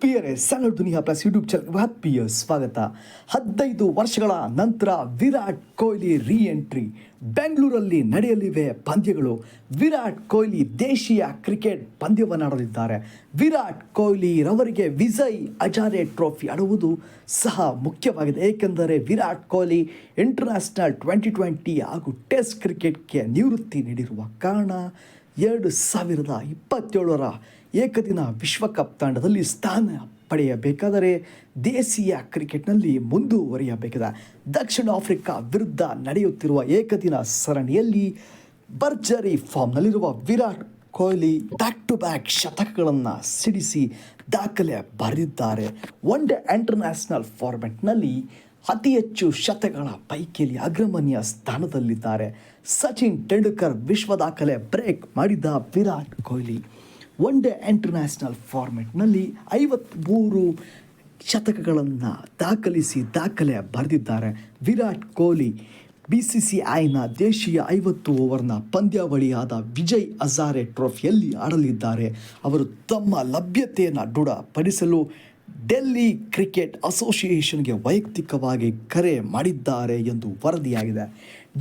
ಪ್ರಿಯರೇ, Sandalwood Duniya plus YouTube ಚಾನಲ್ಗೆ ಆತ್ಮೀಯ ಸ್ವಾಗತ. 15 ವರ್ಷಗಳ ನಂತರ ವಿರಾಟ್ ಕೊಹ್ಲಿ ರೀ ಎಂಟ್ರಿ. ಬೆಂಗಳೂರಲ್ಲಿ ನಡೆಯಲಿವೆ ಪಂದ್ಯಗಳು. ವಿರಾಟ್ ಕೊಹ್ಲಿ ದೇಶೀಯ ಕ್ರಿಕೆಟ್ ಪಂದ್ಯವನ್ನಾಡಲಿದ್ದಾರೆ. ವಿರಾಟ್ ಕೊಹ್ಲಿ ರವರಿಗೆ ವಿಜಯ್ ಹಜಾರೆ ಟ್ರೋಫಿ ಆಡುವುದು ಸಹ ಮುಖ್ಯವಾಗಿದೆ. ಏಕೆಂದರೆ ವಿರಾಟ್ ಕೊಹ್ಲಿ ಇಂಟರ್ನ್ಯಾಷನಲ್ 2020 ಹಾಗೂ ಟೆಸ್ಟ್ ಕ್ರಿಕೆಟ್ಗೆ ನಿವೃತ್ತಿ ನೀಡಿರುವ ಕಾರಣ 2027ರ ಏಕದಿನ ವಿಶ್ವಕಪ್ ತಂಡದಲ್ಲಿ ಸ್ಥಾನ ಪಡೆಯಬೇಕಾದರೆ ದೇಶೀಯ ಕ್ರಿಕೆಟ್ನಲ್ಲಿ ಮುಂದುವರಿಯಬೇಕಿದೆ. ದಕ್ಷಿಣ ಆಫ್ರಿಕಾ ವಿರುದ್ಧ ನಡೆಯುತ್ತಿರುವ ಏಕದಿನ ಸರಣಿಯಲ್ಲಿ ಭರ್ಜರಿ ಫಾರ್ಮ್ನಲ್ಲಿರುವ Virat Kohli back to back ಶತಕಗಳನ್ನು ಸಿಡಿಸಿ ದಾಖಲೆ ಬರೆದಿದ್ದಾರೆ. ಒನ್ ಡೇ ಇಂಟರ್ನ್ಯಾಷನಲ್ ಫಾರ್ಮೆಟ್ನಲ್ಲಿ ಅತಿ ಹೆಚ್ಚು ಶತಕಗಳ ಪೈಕಿಯಲ್ಲಿ ಅಗ್ರಗಣ್ಯ ಸ್ಥಾನದಲ್ಲಿದ್ದಾರೆ. ಸಚಿನ್ ತೆಂಡೂಲ್ಕರ್ ವಿಶ್ವ ದಾಖಲೆ ಬ್ರೇಕ್ ಮಾಡಿದ Virat Kohli one day international ಫಾರ್ಮೆಟ್ನಲ್ಲಿ 53 ಶತಕಗಳನ್ನು ದಾಖಲಿಸಿ ದಾಖಲೆ ಬರೆದಿದ್ದಾರೆ. ವಿರಾಟ್ ಕೊಹ್ಲಿ BCCIನ ದೇಶೀಯ 50 ಓವರ್ನ ಪಂದ್ಯಾವಳಿಯಾದ ವಿಜಯ್ ಹಜಾರೆ ಟ್ರೋಫಿಯಲ್ಲಿ ಆಡಲಿದ್ದಾರೆ. ಅವರು ತಮ್ಮ ಲಭ್ಯತೆಯನ್ನು ದೃಢಪಡಿಸಲು ಡೆಲ್ಲಿ ಕ್ರಿಕೆಟ್ ಅಸೋಸಿಯೇಷನ್ಗೆ ವೈಯಕ್ತಿಕವಾಗಿ ಕರೆ ಮಾಡಿದ್ದಾರೆ ಎಂದು ವರದಿಯಾಗಿದೆ.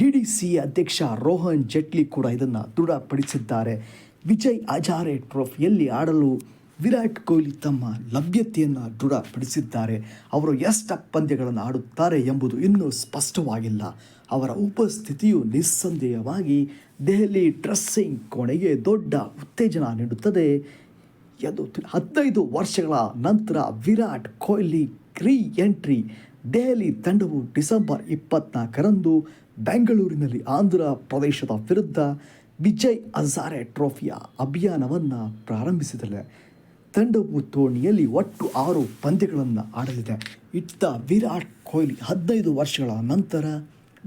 DDC ಅಧ್ಯಕ್ಷ ರೋಹನ್ ಜೇಟ್ಲಿ ಕೂಡ ಇದನ್ನು ದೃಢಪಡಿಸಿದ್ದಾರೆ. ವಿಜಯ್ ಹಜಾರೆ ಟ್ರೋಫಿಯಲ್ಲಿ ಆಡಲು ವಿರಾಟ್ ಕೊಹ್ಲಿ ತಮ್ಮ ಲಭ್ಯತೆಯನ್ನು ದೃಢಪಡಿಸಿದ್ದಾರೆ. ಅವರು ಎಷ್ಟು ಪಂದ್ಯಗಳನ್ನು ಆಡುತ್ತಾರೆ ಎಂಬುದು ಇನ್ನೂ ಸ್ಪಷ್ಟವಾಗಿಲ್ಲ. ಅವರ ಉಪಸ್ಥಿತಿಯು ನಿಸ್ಸಂದೇಹವಾಗಿ ದೆಹಲಿ ಡ್ರೆಸ್ಸಿಂಗ್ ಕೋಣೆಗೆ ದೊಡ್ಡ ಉತ್ತೇಜನ ನೀಡುತ್ತದೆ ಎಂದು 15 ವರ್ಷಗಳ ನಂತರ ವಿರಾಟ್ ಕೊಹ್ಲಿ ರೀ ಎಂಟ್ರಿ. ದೆಹಲಿ ತಂಡವು ಡಿಸೆಂಬರ್ 24ರಂದು ಬೆಂಗಳೂರಿನಲ್ಲಿ ಆಂಧ್ರ ಪ್ರದೇಶದ ವಿರುದ್ಧ ವಿಜಯ್ ಹಜಾರೆ ಟ್ರೋಫಿಯ ಅಭಿಯಾನವನ್ನು ಪ್ರಾರಂಭಿಸಿದೆ. ತಂಡವು ಟೂರ್ನಿಯಲ್ಲಿ ಒಟ್ಟು 6 ಪಂದ್ಯಗಳನ್ನು ಆಡಲಿದೆ. ಇತ್ತ ವಿರಾಟ್ ಕೊಹ್ಲಿ 15 ವರ್ಷಗಳ ನಂತರ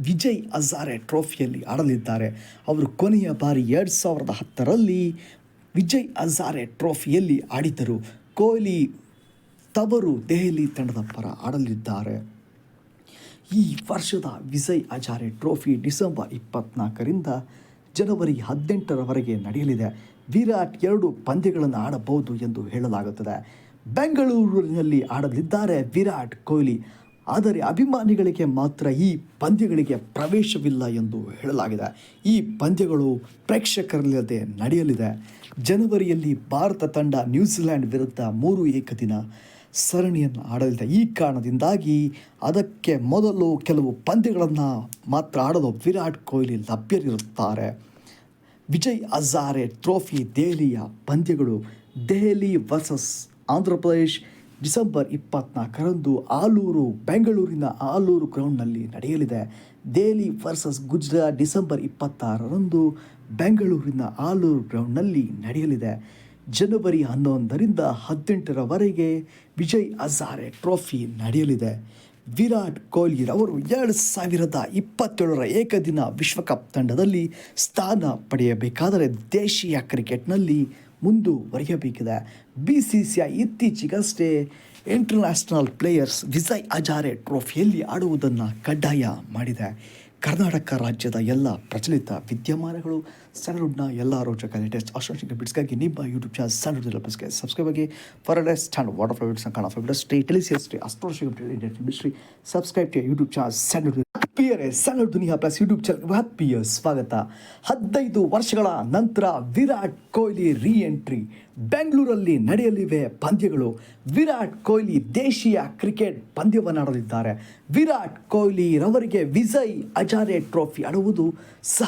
ವಿಜಯ್ ಹಜಾರೆ ಟ್ರೋಫಿಯಲ್ಲಿ ಆಡಲಿದ್ದಾರೆ. ಅವರು ಕೊನೆಯ ಬಾರಿ 2010ರಲ್ಲಿ ವಿಜಯ್ ಹಜಾರೆ ಟ್ರೋಫಿಯಲ್ಲಿ ಆಡಿದ್ದರು. ಕೊಹ್ಲಿ ತವರು ದೆಹಲಿ ತಂಡದ ಪರ ಆಡಲಿದ್ದಾರೆ. ಈ ವರ್ಷದ ವಿಜಯ್ ಹಜಾರೆ ಟ್ರೋಫಿ ಡಿಸೆಂಬರ್ 24ರಿಂದ ಜನವರಿ 18ರವರೆಗೆ ನಡೆಯಲಿದೆ. ವಿರಾಟ್ 2 ಪಂದ್ಯಗಳನ್ನು ಆಡಬಹುದು ಎಂದು ಹೇಳಲಾಗುತ್ತದೆ. ಬೆಂಗಳೂರಿನಲ್ಲಿ ಆಡಲಿದ್ದಾರೆ ವಿರಾಟ್ ಕೊಹ್ಲಿ. ಆದರೆ ಅಭಿಮಾನಿಗಳಿಗೆ ಮಾತ್ರ ಈ ಪಂದ್ಯಗಳಿಗೆ ಪ್ರವೇಶವಿಲ್ಲ ಎಂದು ಹೇಳಲಾಗಿದೆ. ಈ ಪಂದ್ಯಗಳು ಪ್ರೇಕ್ಷಕರಿಲ್ಲದೆ ನಡೆಯಲಿದೆ. ಜನವರಿಯಲ್ಲಿ ಭಾರತ ತಂಡ ನ್ಯೂಜಿಲೆಂಡ್ ವಿರುದ್ಧ 3 ಏಕದಿನ ಸರಣಿಯನ್ನು ಆಡಲಿದೆ. ಈ ಕಾರಣದಿಂದಾಗಿ ಅದಕ್ಕೆ ಮೊದಲು ಕೆಲವು ಪಂದ್ಯಗಳನ್ನು ಮಾತ್ರ ಆಡಲು ವಿರಾಟ್ ಕೊಹ್ಲಿ ಲಭ್ಯರಿರುತ್ತಾರೆ. ವಿಜಯ್ ಹಜಾರೆ ಟ್ರೋಫಿ ದೆಹಲಿಯ ಪಂದ್ಯಗಳು ದೆಹಲಿ ವರ್ಸಸ್ ಆಂಧ್ರ ಪ್ರದೇಶ್ ಡಿಸೆಂಬರ್ 24ರಂದು ಬೆಂಗಳೂರಿನ ಆಲೂರು ಗ್ರೌಂಡ್ನಲ್ಲಿ ನಡೆಯಲಿದೆ. ದೆಹಲಿ ವರ್ಸಸ್ ಗುಜರಾತ್ ಡಿಸೆಂಬರ್ 26ರಂದು ಬೆಂಗಳೂರಿನ ಆಲೂರು ಗ್ರೌಂಡ್ನಲ್ಲಿ ನಡೆಯಲಿದೆ. ಜನವರಿ 11ರಿಂದ 18ರವರೆಗೆ ವಿಜಯ್ ಹಜಾರೆ ಟ್ರೋಫಿ ನಡೆಯಲಿದೆ. ವಿರಾಟ್ ಕೊಹ್ಲಿರವರು 2027ರ ಏಕದಿನ ವಿಶ್ವಕಪ್ ತಂಡದಲ್ಲಿ ಸ್ಥಾನ ಪಡೆಯಬೇಕಾದರೆ ದೇಶೀಯ ಕ್ರಿಕೆಟ್ನಲ್ಲಿ ಮುಂದುವರಿಯಬೇಕಿದೆ. BCCI ಇತ್ತೀಚೆಗಷ್ಟೇ ಇಂಟರ್ನ್ಯಾಷನಲ್ ಪ್ಲೇಯರ್ಸ್ ವಿಜಯ್ ಹಜಾರೆ ಟ್ರೋಫಿಯಲ್ಲಿ ಆಡುವುದನ್ನು ಕಡ್ಡಾಯ ಮಾಡಿದೆ. ಕರ್ನಾಟಕ ರಾಜ್ಯದ ಎಲ್ಲ ಪ್ರಚಲಿತ ವಿದ್ಯಮಾನಗಳು, ಸ್ಯಾಂಡಲ್ವುಡ್ನ ಎಲ್ಲ ರೋಚಕ ಲೇಟೆಸ್ಟ್ ಅಸ್ಟ್ರಾಲಜಿಕಲ್ ಬಿಟ್ಸ್ಗಾಗಿ ನಿಮ್ಮ ಯೂಟ್ಯೂಬ್ ಚಾನಲ್ ಸ್ಯಾಂಡಲ್ವುಡ್ ಪ್ಲಸ್ಗೆ ಸಬ್ಸ್ಕ್ರೈಬ್ ಆಗಿ. For latest stand water flights and con of industry ಟೆಲಿಸಿಯಸ್ಟ್ರಿ astrological industry subscribe to YouTube channel Sandalwood. ಪ್ರಿಯರೇ, ಸ್ಯಾಂಡಲ್ವುಡ್ ದುನಿಯಾ ಪ್ಲಸ್ ಯೂಟ್ಯೂಬ್ ಚಾನಲ್ಗೆ ಆತ್ಮೀಯ ಸ್ವಾಗತ. 15 ವರ್ಷಗಳ ನಂತರ ವಿರಾಟ್ ಕೊಹ್ಲಿ ರೀ ಎಂಟ್ರಿ. ಬೆಂಗಳೂರಲ್ಲಿ ನಡೆಯಲಿವೆ ಪಂದ್ಯಗಳು. ವಿರಾಟ್ ಕೊಹ್ಲಿ ದೇಶೀಯ ಕ್ರಿಕೆಟ್ ಪಂದ್ಯವನ್ನಾಡಲಿದ್ದಾರೆ. ವಿರಾಟ್ ಕೊಹ್ಲಿ ರವರಿಗೆ ವಿಜಯ್ ಹಜಾರೆ ಟ್ರೋಫಿ ಆಡುವುದು ಸಹ